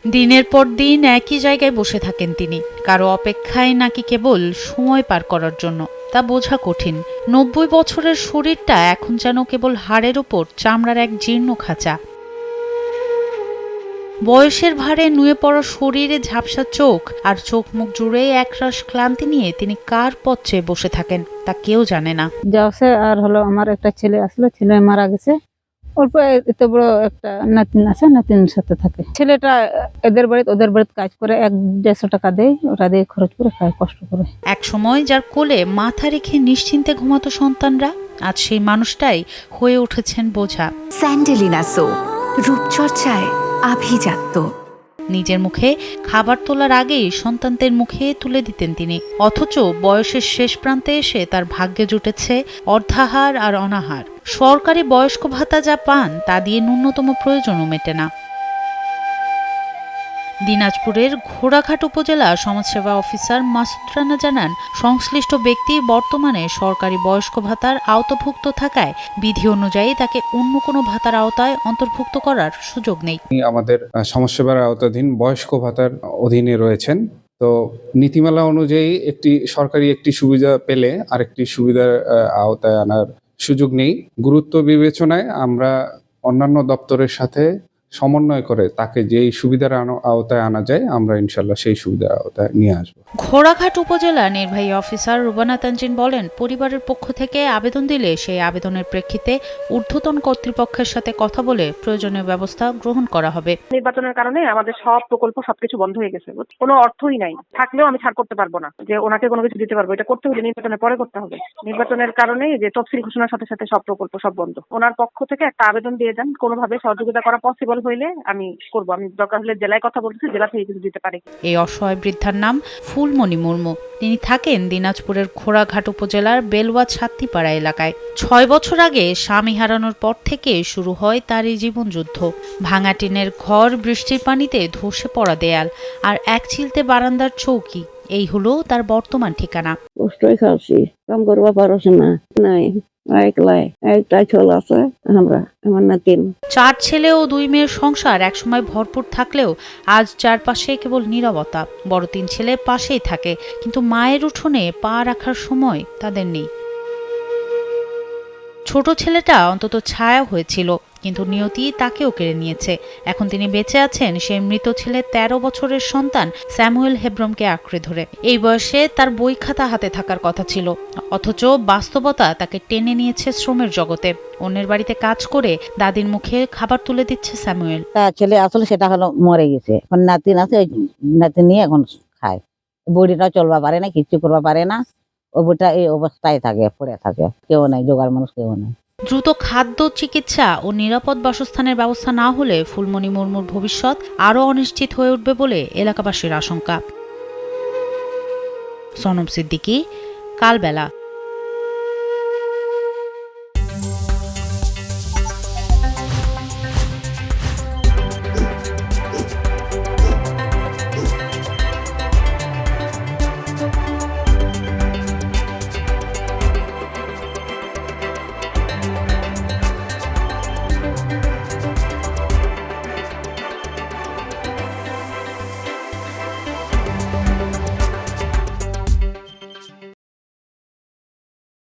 দিনের পর দিন একই জায়গায় বসে থাকেন তিনি, কারো অপেক্ষায় নাকি কেবল সময় পার করার জন্য, তা বোঝা কঠিন। ৯০ বছরের শরীরটা এখন যেন কেবল হাড়ের ওপর চামড়ার এক জীর্ণ খাঁচা। বয়সের ভারে নুয়ে পড়া শরীরে ঝাপসা চোখ আর চোখ মুখ জুড়ে একরাশ ক্লান্তি নিয়ে তিনি কার পথ চেয়ে বসে থাকেন তা কেউ জানে না। যাওছে আর হলো আমার একটা ছেলে আসলো, ছেলে মারা গেছে। অল্প এত বড় একটা নাতিন আছে, নাতিনের সাথে থাকে। ছেলেটা এদের বাড়িতে ওদের বাড়িতে কাজ করে, ১-১৫০ টাকা দেয়, ওটা দিয়ে খরচ করে খায়, কষ্ট করে। এক সময় যার কোলে মাথা রেখে নিশ্চিন্তে ঘুমাতো সন্তানরা, আজ সেই মানুষটাই হয়ে উঠেছেন বোঝা। স্যান্ডেলিনা সো, রূপচর্চায় আভিজাত্য। নিজের মুখে খাবার তোলার আগেই সন্তানদের মুখে তুলে দিতেন তিনি, অথচ বয়সের শেষ প্রান্তে এসে তার ভাগ্যে জুটেছে অর্ধাহার আর অনাহার। সরকারি বয়স্ক ভাতা যা পান তা দিয়ে ন্যূনতম প্রয়োজনও মেটে না। দিনাজপুরের ঘোড়াঘাট উপজেলা সমাজসেবা অফিসার মাসুদ রানা জানান, সংশ্লিষ্ট ব্যক্তি বর্তমানে সরকারি বয়স্ক ভাতার আওতাভুক্ত থাকায় বিধি অনুযায়ী তাকে অন্য কোনো ভাতার আওতায় অন্তর্ভুক্ত করার সুযোগ নেই। আমাদের সমাজসেবার আওতাধীন বয়স্ক ভাতার অধীনে রয়েছেন। তো নীতিমালা অনুযায়ী সরকারি একটি সুবিধা পেলে আরেকটি সুবিধার আওতায় আনার সুযোগ নেই। গুরুত্ব বিবেচনায় আমরা অন্যান্য দপ্তরের সাথে সমন্বয় করে তাকে যেই সুবিধার আওতায় আনা যায় আমরা ইনশাল্লাহ সেই সুবিধার আওতায় নিয়ে আসবো। ঘোড়াঘাট উপজেলা নির্বাহী অফিসার রুবানা তানজিন বলেন, পরিবারের পক্ষ থেকে আবেদন দিলে সেই আবেদনের প্রেক্ষিতে ঊর্ধ্বতন কর্তৃপক্ষের সাথে কথা বলে প্রয়োজনীয় ব্যবস্থা গ্রহণ করা হবে। নির্বাচনের কারণে আমাদের সব প্রকল্প সবকিছু বন্ধ হয়ে গেছে, কোনো অর্থই নাই। থাকলেও আমি ছাড় করতে পারবো না যে ওনাকে কোনো কিছু দিতে পারবো, এটা করতে হলে নির্বাচনের পরে করতে হবে। নির্বাচনের কারণে যে তফসিল ঘোষণার সাথে সাথে সব প্রকল্প সব বন্ধ। ওনার পক্ষ থেকে একটা আবেদন দিয়ে দেন, কোনোভাবে সহযোগিতা করা পসিবল হইলে আমি করবো। আমি দরকার হলে জেলায় কথা বলতেছি, জেলা থেকে কিছু দিতে পারি। এই অসহায় বৃদ্ধার নাম ফুলমণি মুর্মু। তিনি থাকেন দিনাজপুরের ঘোড়াঘাট উপজেলার বেলওয়া ছাত্তিপাড়া এলাকায়। ৬ বছর আগে স্বামী হারানোর পর থেকে শুরু হয় তার এই জীবনযুদ্ধ। ভাঙা টিনের ঘর, বৃষ্টির পানিতে ধসে পড়া দেয়াল আর এক চিলতে বারান্দার চৌকি, এই হলো তার বর্তমান ঠিকানা। কষ্টই খাচ্ছি, কাম করবা পারছি না, নাই একলাই, একটা ছোল আছে আমরা, আমার নাতিন। ৪ ছেলে ও ২ মেয়ের সংসার একসময় ভরপুর থাকলেও আজ চারপাশে কেবল নীরবতা। বড় ৩ ছেলে পাশেই থাকে, কিন্তু মায়ের উঠোনে পা রাখার সময় তাদের নেই। ছোট ছেলেটা অন্তত ছায়া হয়েছিল, কিন্তু নিয়তি তাকেও কেড়ে নিয়েছে। এখন তিনি বেঁচে আছেন সেই মৃত ছেলে ১৩ বছরের সন্তান স্যামুয়েল হেব্রমকে আঁকড়ে ধরে। এই বয়সে তার বই খাতা হাতে থাকার কথা ছিল, অথচ বাস্তবতা তাকে টেনে নিয়েছে শ্রমের জগতে। অন্যের বাড়িতে কাজ করে দাদির মুখে খাবার তুলে দিচ্ছে স্যামুয়েল। তার ছেলে আসলে সেটা হলো মরে গেছে, এখন নাতিন আছে, ওই নাতিন নিয়ে এখন খায়। বুড়িটা চলবা পারে না, কিচ্ছু করবা পারে না, ও বুড়িটা এই অবস্থায় থাকে, পড়ে থাকে, কেউ নাই, জোগাড় মানুষ কেউ নাই। দ্রুত খাদ্য, চিকিৎসা ও নিরাপদ বাসস্থানের ব্যবস্থা না হলে ফুলমণি মুর্মুর ভবিষ্যৎ আরও অনিশ্চিত হয়ে উঠবে বলে এলাকাবাসীর আশঙ্কা। সনম সিদ্দিকী, কালবেলা।